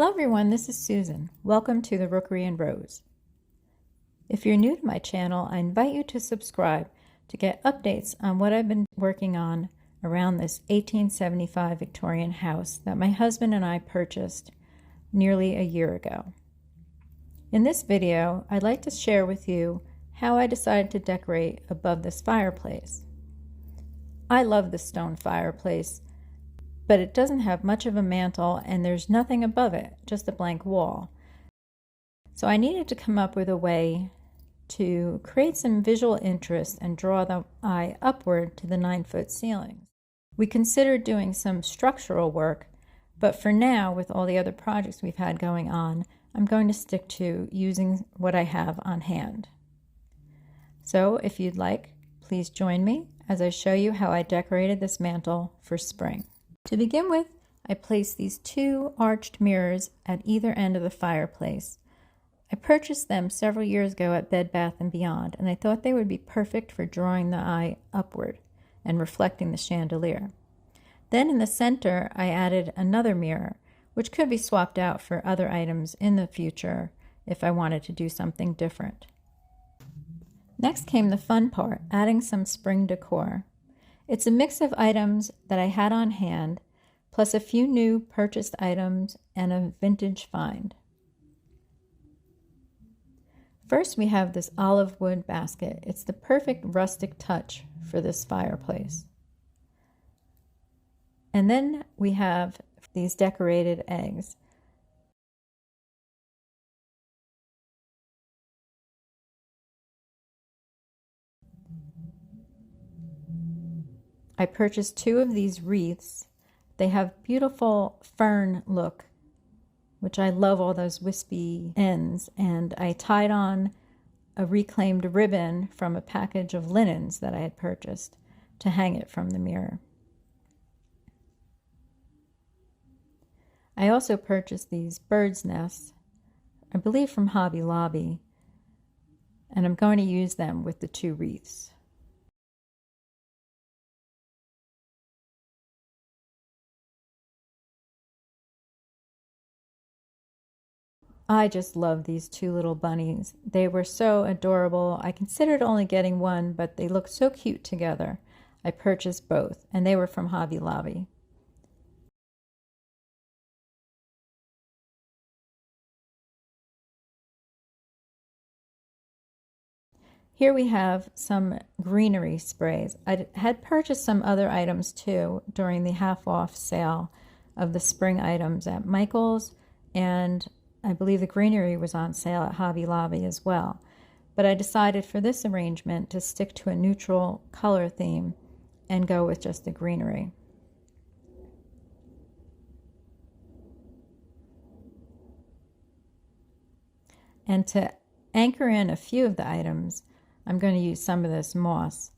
Hello everyone, this is Susan. Welcome to the Rookery and Rose. If you're new to my channel, I invite you to subscribe to get updates on what I've been working on around this 1875 Victorian house that my husband and I purchased nearly a year ago. In this video, I'd like to share with you how I decided to decorate above this fireplace. I love the stone fireplace, but it doesn't have much of a mantle and there's nothing above it, just a blank wall. So I needed to come up with a way to create some visual interest and draw the eye upward to the 9-foot ceilings. We considered doing some structural work, but for now, with all the other projects we've had going on, I'm going to stick to using what I have on hand. So if you'd like, please join me as I show you how I decorated this mantle for spring. To begin with, I placed these two arched mirrors at either end of the fireplace. I purchased them several years ago at Bed Bath & Beyond, and I thought they would be perfect for drawing the eye upward and reflecting the chandelier. Then in the center, I added another mirror, which could be swapped out for other items in the future if I wanted to do something different. Next came the fun part, adding some spring decor. It's a mix of items that I had on hand, plus a few new purchased items and a vintage find. First, we have this olive wood basket. It's the perfect rustic touch for this fireplace. And then we have these decorated eggs. I purchased two of these wreaths. They have beautiful fern look, which I love all those wispy ends, and I tied on a reclaimed ribbon from a package of linens that I had purchased to hang it from the mirror. I also purchased these bird's nests, I believe from Hobby Lobby, and I'm going to use them with the two wreaths. I just love these two little bunnies. They were so adorable. I considered only getting one, but they looked so cute together. I purchased both, and they were from Hobby Lobby. Here we have some greenery sprays. I had purchased some other items too during the half-off sale of the spring items at Michael's, and I believe the greenery was on sale at Hobby Lobby as well. But I decided for this arrangement to stick to a neutral color theme and go with just the greenery. And to anchor in a few of the items, I'm going to use some of this moss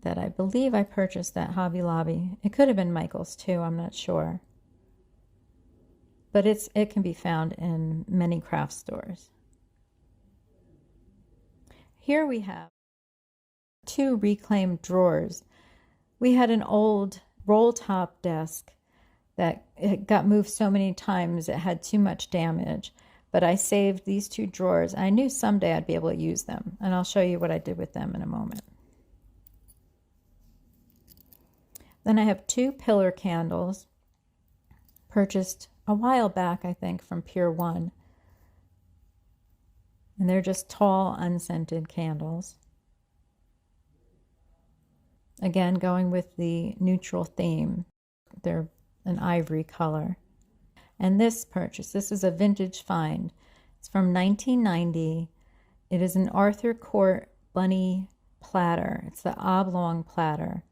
that I believe I purchased at Hobby Lobby. It could have been Michael's too, I'm not sure. But it can be found in many craft stores. Here we have two reclaimed drawers. We had an old roll-top desk that it got moved so many times it had too much damage, but I saved these two drawers. I knew someday I'd be able to use them, and I'll show you what I did with them in a moment. Then I have two pillar candles, purchased a while back, I think, from Pier 1. And they're just tall, unscented candles. Again, going with the neutral theme. They're an ivory color. And this purchase, this is a vintage find. It's from 1990. It is an Arthur Court bunny platter. It's the oblong platter.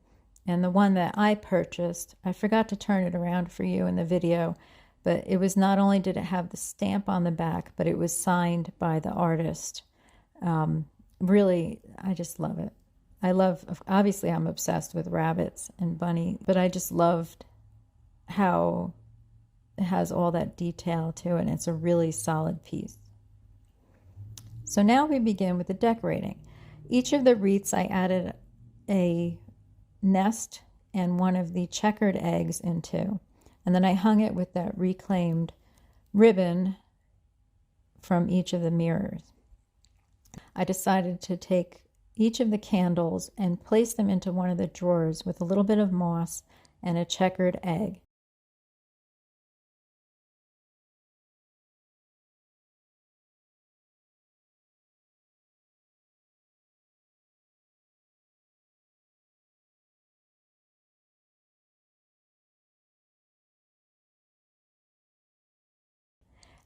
And the one that I purchased, I forgot to turn it around for you in the video, but it was not only did it have the stamp on the back, but it was signed by the artist. Really, I just love it. Obviously I'm obsessed with rabbits and bunny, but I just loved how it has all that detail to it, and it's a really solid piece. So now we begin with the decorating. Each of the wreaths I added a nest and one of the checkered eggs into. And then I hung it with that reclaimed ribbon from each of the mirrors. I decided to take each of the candles and place them into one of the drawers with a little bit of moss and a checkered egg.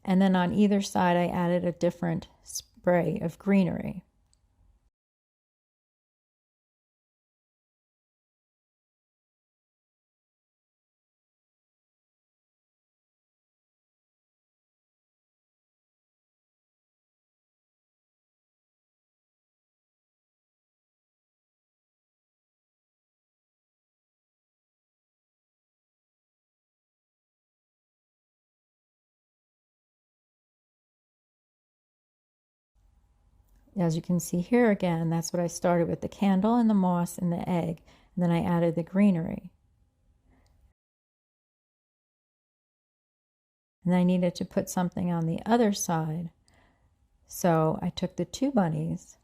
And then on either side, I added a different spray of greenery. As you can see here again, that's what I started with, the candle and the moss and the egg, and then I added the greenery. And I needed to put something on the other side, so I took the two bunnies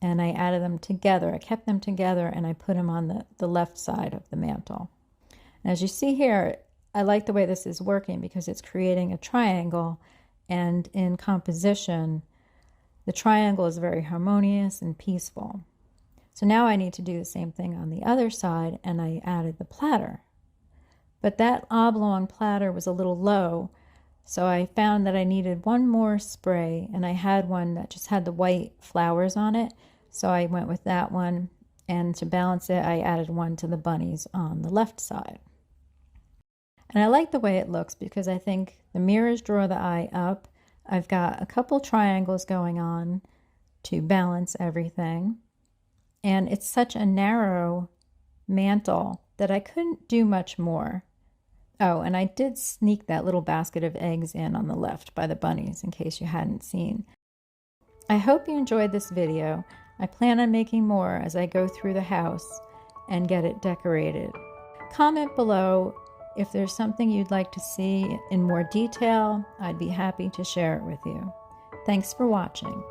and I added them together. I kept them together and I put them on the left side of the mantle. And as you see here, I like the way this is working because it's creating a triangle, and in composition, the triangle is very harmonious and peaceful. So now I need to do the same thing on the other side, and I added the platter. But that oblong platter was a little low, so I found that I needed one more spray, and I had one that just had the white flowers on it, so I went with that one, and to balance it, I added one to the bunnies on the left side. And I like the way it looks because I think the mirrors draw the eye up. I've got a couple triangles going on to balance everything. And it's such a narrow mantle that I couldn't do much more. Oh, and I did sneak that little basket of eggs in on the left by the bunnies in case you hadn't seen. I hope you enjoyed this video. I plan on making more as I go through the house and get it decorated. Comment below if there's something you'd like to see in more detail. I'd be happy to share it with you. Thanks for watching.